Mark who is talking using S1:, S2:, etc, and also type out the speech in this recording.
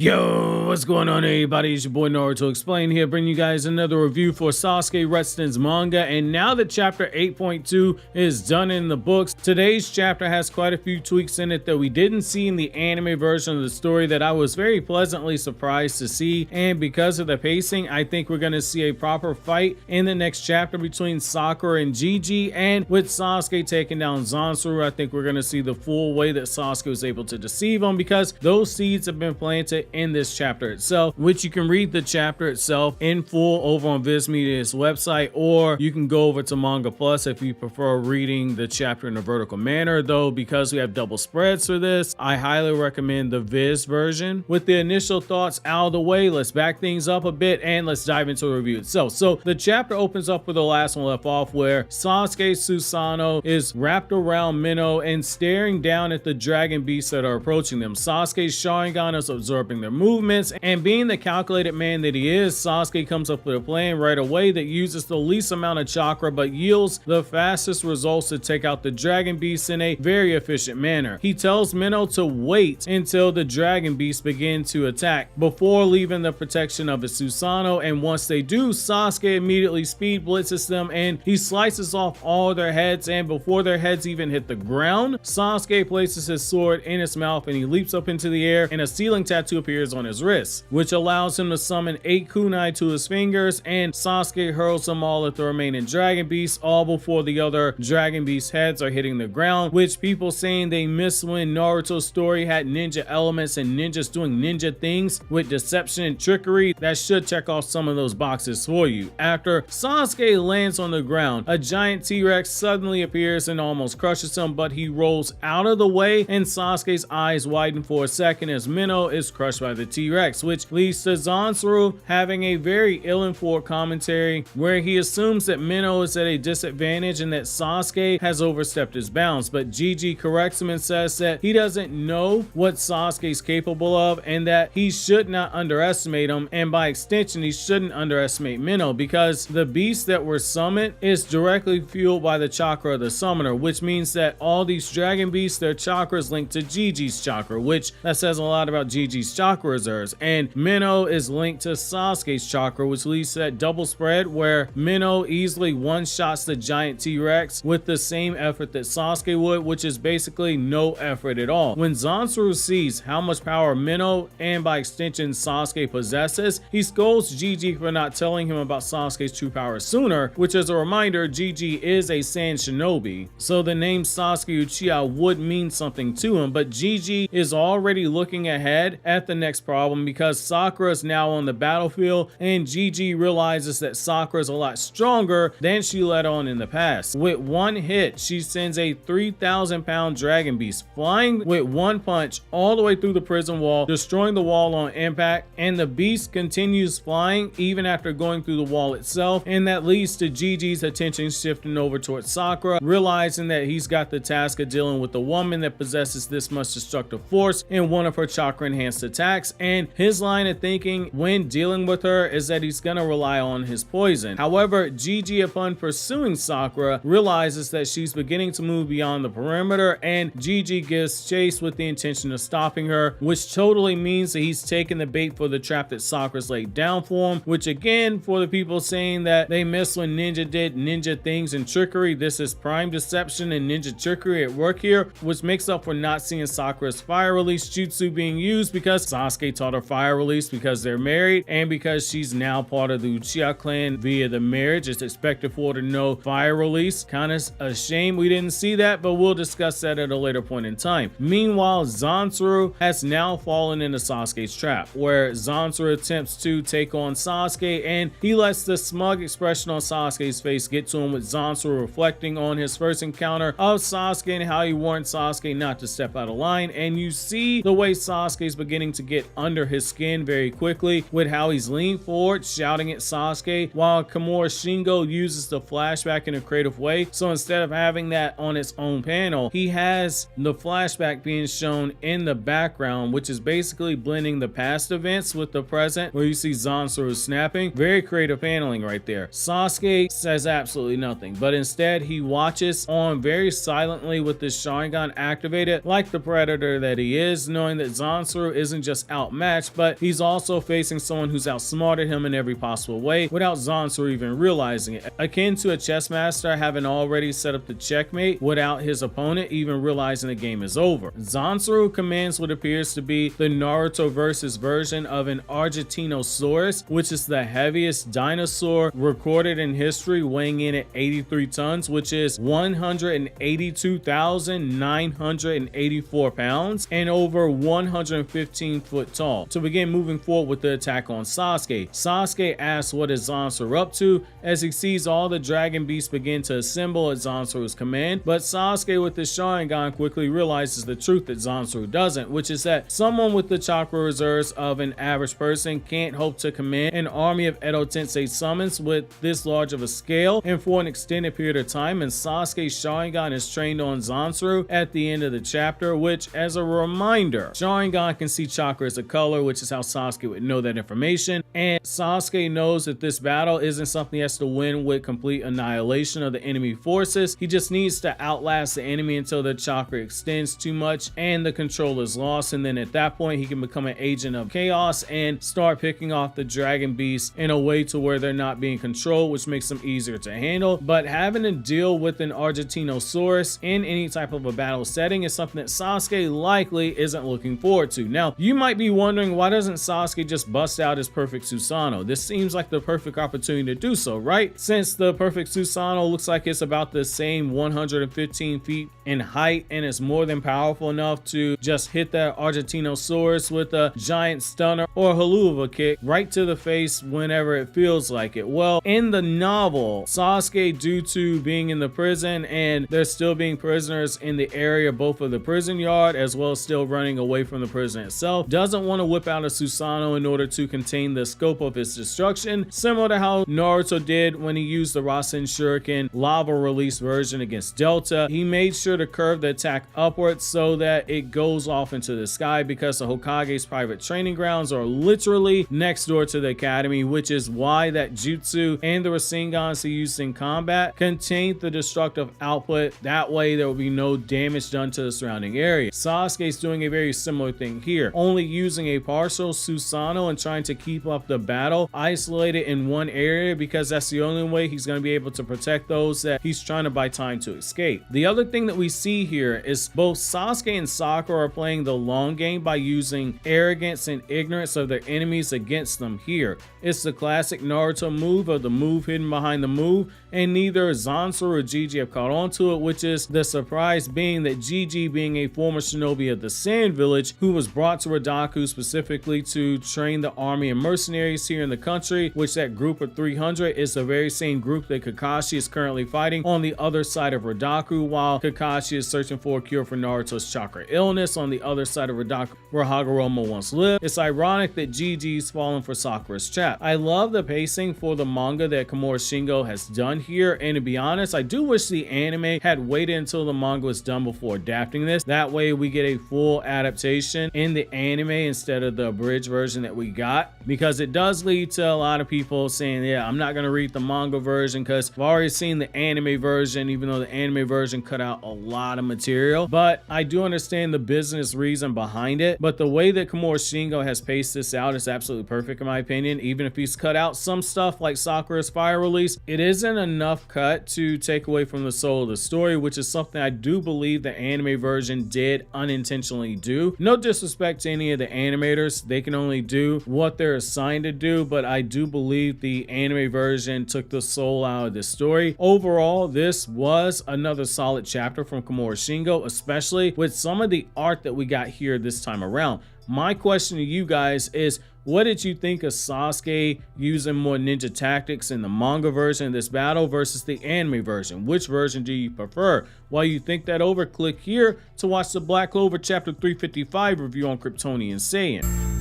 S1: Yo, what's going on everybody? It's your boy Naruto Explain here, bringing you guys another review for Sasuke Retsuden's manga. And now that chapter 8.2 is done in the books, today's chapter has quite a few tweaks in it that we didn't see in the anime version of the story that I was very pleasantly surprised to see. And because of the pacing, I think we're going to see a proper fight in the next chapter between Sakura and Jiji. And with Sasuke taking down Zansuru, I think we're going to see the full way that Sasuke was able to deceive him, because those seeds have been planted in this chapter itself, which you can read the chapter itself in full over on Viz Media's website, or you can go over to Manga Plus if you prefer reading the chapter in a vertical manner. Though because we have double spreads for this, I highly recommend the Viz version. With the initial thoughts out of the way, let's back things up a bit and let's dive into the review itself. So the chapter opens up where the last one left off, where Sasuke's susanoo is wrapped around Minnow and staring down at the dragon beasts that are approaching them. Sasuke's sharingan is absorbing their movements, and being the calculated man that he is, Sasuke comes up with a plan right away that uses the least amount of chakra but yields the fastest results to take out the dragon beasts in a very efficient manner. He tells Minnow to wait until the dragon beasts begin to attack before leaving the protection of his susanoo, and once they do, Sasuke immediately speed blitzes them and he slices off all their heads, and before their heads even hit the ground, Sasuke places his sword in his mouth and he leaps up into the air, and a ceiling tattoo appears on his wrist, which allows him to summon 8 kunai to his fingers, and Sasuke hurls them all at the remaining dragon beasts, all before the other dragon beast heads are hitting the ground, which people saying they miss when Naruto's story had ninja elements and ninjas doing ninja things with deception and trickery. That should check off some of those boxes for you. After Sasuke lands on the ground, a giant T-Rex suddenly appears and almost crushes him, but he rolls out of the way and Sasuke's eyes widen for a second as Minnow is crushed by the T-Rex, which leads to Zansuru having a very ill-informed commentary where he assumes that Minnow is at a disadvantage and that Sasuke has overstepped his bounds, but Jiji corrects him and says that he doesn't know what Sasuke is capable of and that he should not underestimate him, and by extension he shouldn't underestimate Minnow, because the beast that were summoned is directly fueled by the chakra of the summoner, which means that all these dragon beasts, their chakra is linked to Jiji's chakra, which that says a lot about Jiji's chakra reserves, and Minnow is linked to Sasuke's chakra, which leads to that double spread where Minnow easily one-shots the giant T-Rex with the same effort that Sasuke would, which is basically no effort at all. When Zansuru sees how much power Minnow and by extension Sasuke possesses, he scolds Jiji for not telling him about Sasuke's true power sooner, which, as a reminder, Jiji is a Sand Shinobi, so the name Sasuke Uchiha would mean something to him, but Jiji is already looking ahead at the next problem because Sakura is now on the battlefield, and Jiji realizes that Sakura is a lot stronger than she let on in the past. With one hit, she sends a 3,000-pound dragon beast flying with one punch all the way through the prison wall, destroying the wall on impact, and the beast continues flying even after going through the wall itself, and that leads to Jiji's attention shifting over towards Sakura, realizing that he's got the task of dealing with a woman that possesses this much destructive force in one of her chakra enhanced attacks, and his line of thinking when dealing with her is that he's gonna rely on his poison. However, Jiji, upon pursuing Sakura, realizes that she's beginning to move beyond the perimeter, and Jiji gives chase with the intention of stopping her, which totally means that he's taken the bait for the trap that Sakura's laid down for him, which again, for the people saying that they miss when ninja did ninja things and trickery, this is prime deception and ninja trickery at work here, which makes up for not seeing Sakura's fire release jutsu being used, because Sasuke taught her fire release because they're married, and because she's now part of the Uchiha clan via the marriage. It's expected for her to know fire release. Kind of a shame we didn't see that, but we'll discuss that at a later point in time. Meanwhile, Zansuru has now fallen into Sasuke's trap, where Zansuru attempts to take on Sasuke, and he lets the smug expression on Sasuke's face get to him, with Zansuru reflecting on his first encounter of Sasuke and how he warned Sasuke not to step out of line, and you see the way Sasuke is beginning to get under his skin very quickly with how he's leaning forward shouting at Sasuke, while Kimura Shingo uses the flashback in a creative way. So instead of having that on its own panel, he has the flashback being shown in the background, which is basically blending the past events with the present, where you see Zansuru snapping. Very creative handling right there. Sasuke says absolutely nothing, but instead he watches on very silently with his Sharingan activated like the predator that he is, knowing that Zansuru isn't just outmatched, match, but he's also facing someone who's outsmarted him in every possible way without Zansuru even realizing it, akin to a chess master having already set up the checkmate without his opponent even realizing the game is over. Zansuru commands what appears to be the Naruto versus version of an Argentinosaurus, which is the heaviest dinosaur recorded in history, weighing in at 83 tons, which is 182,984 pounds and over 115 foot tall. To begin moving forward with the attack on Sasuke, Sasuke asks what is Zansuru up to as he sees all the dragon beasts begin to assemble at Zansuru's command, but Sasuke with his Sharingan quickly realizes the truth that Zansuru doesn't, which is that someone with the chakra reserves of an average person can't hope to command an army of Edo Tensei summons with this large of a scale and for an extended period of time, and Sasuke's Sharingan is trained on Zansuru at the end of the chapter, which, as a reminder, Sharingan can see chakra as a color, which is how Sasuke would know that information, and Sasuke knows that this battle isn't something he has to win with complete annihilation of the enemy forces. He just needs to outlast the enemy until the chakra extends too much and the control is lost, and then at that point he can become an agent of chaos and start picking off the dragon beasts in a way to where they're not being controlled, which makes them easier to handle. But having to deal with an Argentinosaurus in any type of a battle setting is something that Sasuke likely isn't looking forward to. Now, you might be wondering, why doesn't Sasuke just bust out his perfect Susanoo? This seems like the perfect opportunity to do so, right? Since the perfect Susanoo looks like it's about the same 115 feet in height and is more than powerful enough to just hit that Argentinosaurus with a giant stunner or haluva kick right to the face whenever it feels like it. Well, in the novel, Sasuke, due to being in the prison and there still being prisoners in the area, both of the prison yard as well as still running away from the prison itself, doesn't want to whip out a Susanoo in order to contain the scope of its destruction, similar to how Naruto did when he used the Rasen Shuriken lava release version against Delta. He made sure to curve the attack upwards so that it goes off into the sky, because the Hokage's private training grounds are literally next door to the academy, which is why that jutsu and the Rasengans he used in combat contained the destructive output. That way there will be no damage done to the surrounding area. Sasuke's doing a very similar thing here, only using a partial Susanoo and trying to keep up the battle isolated in one area, because that's the only way he's going to be able to protect those that he's trying to buy time to escape. The other thing that we see here is both Sasuke and Sakura are playing the long game by using arrogance and ignorance of their enemies against them here. It's the classic Naruto move of the move hidden behind the move, and neither Zansuru or Jiji have caught on to it, which is the surprise being that Jiji, being a former shinobi of the Sand Village who was brought to Redaku specifically to train the army of mercenaries here in the country, which that group of 300 is the very same group that Kakashi is currently fighting on the other side of Redaku, while Kakashi is searching for a cure for Naruto's chakra illness on the other side of Redaku where Hagoromo once lived. It's ironic that Jiji's fallen for Sakura's trap. I love the pacing for the manga that Komura Shingo has done here, and to be honest, I do wish the anime had waited until the manga was done before adapting this. That way we get a full adaptation in the anime instead of the abridged version that we got, because it does lead to a lot of people saying, yeah, I'm not going to read the manga version because I've already seen the anime version, even though the anime version cut out a lot of material. But I do understand the business reason behind it, but the way that Komura Shingo has paced this out is absolutely perfect in my opinion. Even if he's cut out some stuff like Sakura's fire release, it isn't enough cut to take away from the soul of the story, which is something I do believe the anime version did unintentionally do. No disrespect to any of the animators, they can only do what they're assigned to do, but I do believe the anime version took the soul out of this story. Overall, this was another solid chapter from Komura Shingo, especially with some of the art that we got here this time around. My question to you guys is, what did you think of Sasuke using more ninja tactics in the manga version of this battle versus the anime version? Which version do you prefer? While you think that over, click here to watch the Black Clover Chapter 355 review on Kryptonian Saiyan.